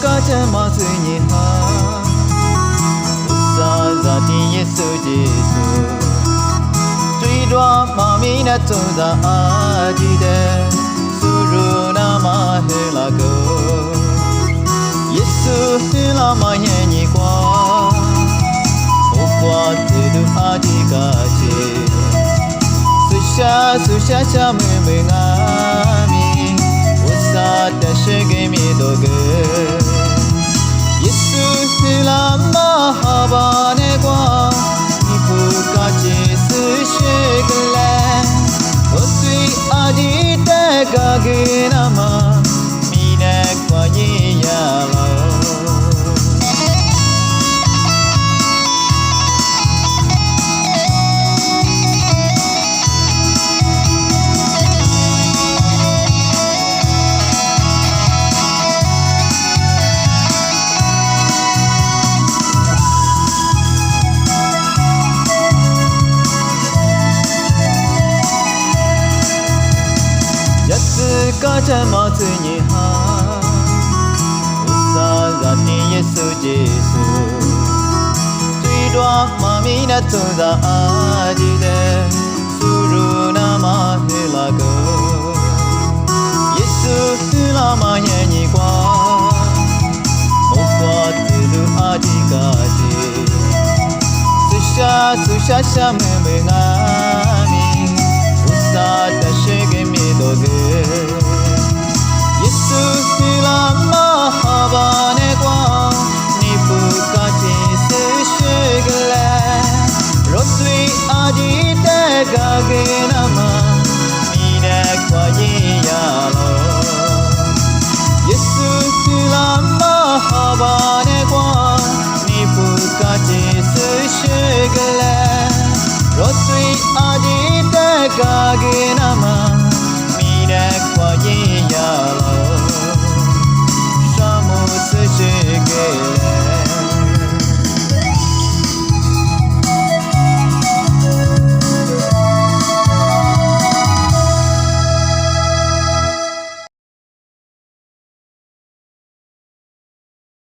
ca chân mà suy nhị ha sa za ti Yesu Jesu truy đoa mà mi na tu za a di de suru na ma he la go Yesu he la ma he nhị qua ô qua tu du a di ca chi su sha cha me nga mi sa ta she ge mi do ge Yesu he la ma ha ba ne qua ni pu ka chi su she ge la o sui a di te ga ge na ma mi ne kwa yi ya lo ca chân mà suy nhị ha sa za ti Yesu Jesu truy đoa mà mi na tu za a di de suru na ma he la go Yesu he la ma he nhị qua ô qua tu du a di ca chi su sha me nga mi sa ta she ge mi do ge Yesu he la ma ha ba ne qua ni pu ka chi su she ge la ro sui a di te ga ge na ma mi ne kwa yi ya lo Yesu he la ma ha ba ne qua ni pu ka chi su she ge la ro sui a di te ga